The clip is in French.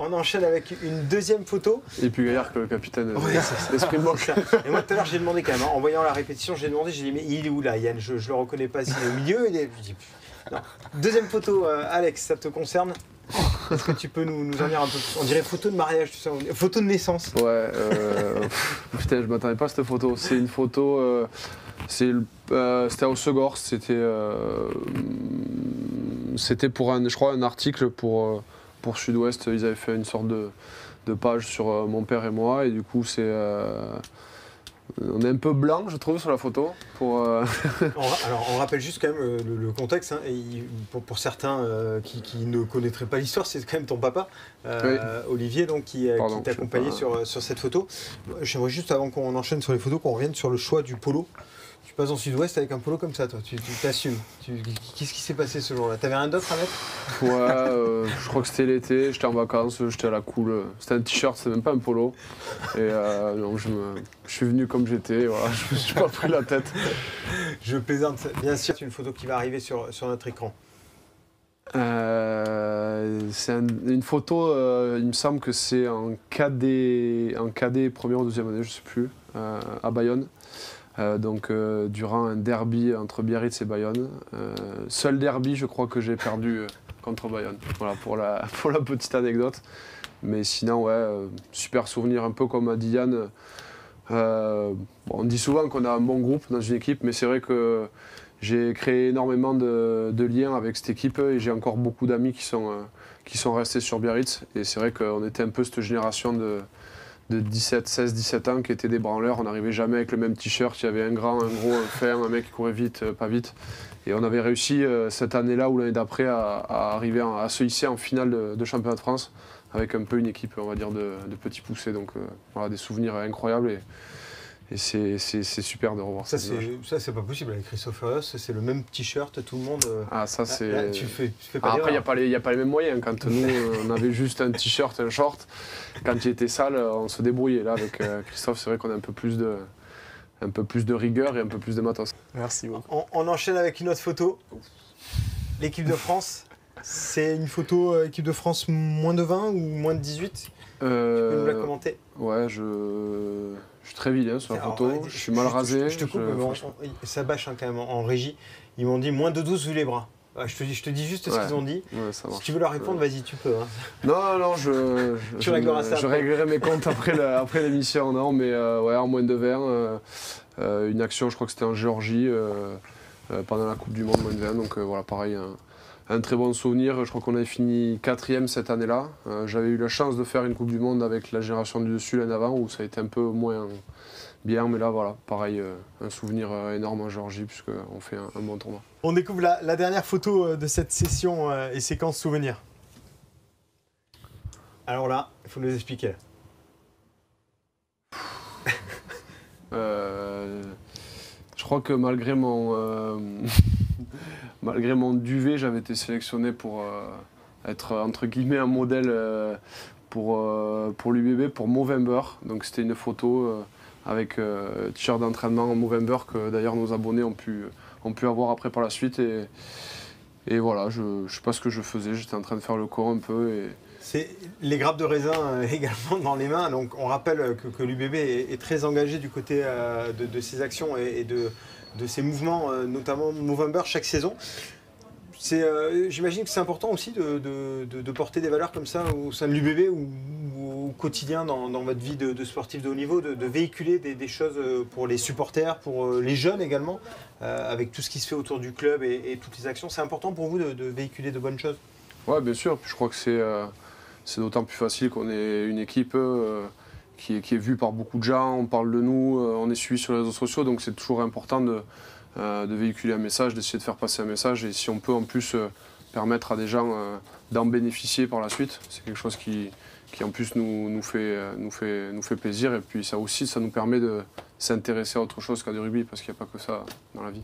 On enchaîne avec une deuxième photo. Et plus gaillard que le capitaine. Ouais, l'esprit de manche. Et moi tout à l'heure j'ai demandé quand même, en voyant la répétition, j'ai dit mais il est où là Yann, je le reconnais pas, s'il est au milieu. Je dis, non. Deuxième photo, Alex, ça te concerne? Est-ce que tu peux nous en dire un peu plus? On dirait photo de mariage, tout ça, photo de naissance. Ouais, putain, je m'attendais pas à cette photo. C'est une photo, c'était au Segor, c'était pour je crois un article pour Sud-Ouest. Ils avaient fait une sorte de page sur mon père et moi, et du coup on est un peu blanc, je trouve, sur la photo. Alors, on rappelle juste quand même le contexte. Hein, et pour certains qui ne connaîtraient pas l'histoire, c'est quand même ton papa, oui. Olivier, donc, qui t'accompagnait sur cette photo. J'aimerais juste, avant qu'on enchaîne sur les photos, qu'on revienne sur le choix du polo. Tu passes en Sud-Ouest avec un polo comme ça, toi, tu t'assumes. Qu'est-ce qui s'est passé ce jour-là? T'avais rien d'autre à mettre? Ouais, je crois que c'était l'été, j'étais en vacances, j'étais à la cool. C'était un t-shirt, c'est même pas un polo. Et donc je suis venu comme j'étais, voilà, je me suis pas pris la tête. Je plaisante, bien sûr, c'est une photo qui va arriver sur notre écran. C'est une photo, il me semble que c'est en cadet première ou deuxième année, je sais plus, à Bayonne. Durant un derby entre Biarritz et Bayonne. Seul derby, je crois, que j'ai perdu contre Bayonne. Voilà, pour la petite anecdote. Mais sinon, ouais, super souvenir, un peu comme a dit Yann. On dit souvent qu'on a un bon groupe dans une équipe, mais c'est vrai que j'ai créé énormément de liens avec cette équipe et j'ai encore beaucoup d'amis qui sont restés sur Biarritz. Et c'est vrai qu'on était un peu cette génération de 16, 17 ans qui étaient des branleurs. On n'arrivait jamais avec le même t-shirt. Il y avait un grand, un gros, un fer, un mec qui courait vite, pas vite. Et on avait réussi cette année-là ou l'année d'après à arriver à se hisser en finale de championnat de France avec un peu une équipe, on va dire, de petits poussés. Donc voilà, des souvenirs incroyables et c'est super de revoir ça. Ça, c'est pas possible avec Christophe Furios, c'est le même t-shirt, tout le monde. Ah, ça, c'est. Là, tu fais pas après, il n'y a pas les mêmes moyens. Quand nous, on avait juste un t-shirt, un short, quand il était sale, on se débrouillait. Là, avec Christophe, c'est vrai qu'on a un peu plus de rigueur et un peu plus de matos. Merci beaucoup. On enchaîne avec une autre photo. L'équipe de France. C'est une photo équipe de France moins de 20 ou moins de 18 ? Tu peux nous la commenter ? Ouais, je suis très vilain sur la photo, je suis mal rasé. Je te coupe, ça bâche quand même en régie. Ils m'ont dit moins de 12 vu les bras. Je te dis juste ce qu'ils ont dit. Ouais, si tu veux leur répondre, vas-y, tu peux. Hein. Non, je réglerai mes comptes après l'émission. Non, mais ouais, en moins de 20, une action, je crois que c'était en Géorgie, pendant la Coupe du Monde, moins de 20. Donc voilà, pareil, un très bon souvenir. Je crois qu'on avait fini 4e cette année-là. J'avais eu la chance de faire une Coupe du Monde avec la génération du dessus l'année avant, où ça a été un peu moins bien. Mais là, voilà, pareil, un souvenir énorme en Géorgie, puisqu'on fait un bon tournoi. On découvre la dernière photo de cette session et séquence souvenir. Alors là, il faut nous expliquer. Je crois que malgré mon duvet, j'avais été sélectionné pour être entre guillemets un modèle pour l'UBB, pour Movember. Donc c'était une photo avec t-shirt d'entraînement en Movember que d'ailleurs nos abonnés ont pu avoir après par la suite. Et voilà, je ne sais pas ce que je faisais, j'étais en train de faire le corps un peu. C'est les grappes de raisin également dans les mains. Donc on rappelle que l'UBB est très engagé du côté de ses actions et de ses mouvements, notamment Movember chaque saison. J'imagine que c'est important aussi de porter des valeurs comme ça au sein de l'UBB ou au quotidien dans votre vie de sportif de haut niveau, de véhiculer des choses pour les supporters, pour les jeunes également, avec tout ce qui se fait autour du club et toutes les actions. C'est important pour vous de véhiculer de bonnes choses? Ouais, bien sûr. Je crois que c'est d'autant plus facile qu'on est une équipe qui est vue par beaucoup de gens, on parle de nous, on est suivi sur les réseaux sociaux, donc c'est toujours important de véhiculer un message, d'essayer de faire passer un message, et si on peut en plus permettre à des gens d'en bénéficier par la suite, c'est quelque chose qui en plus nous fait plaisir, et puis ça aussi, ça nous permet de s'intéresser à autre chose qu'à du rugby, parce qu'il n'y a pas que ça dans la vie.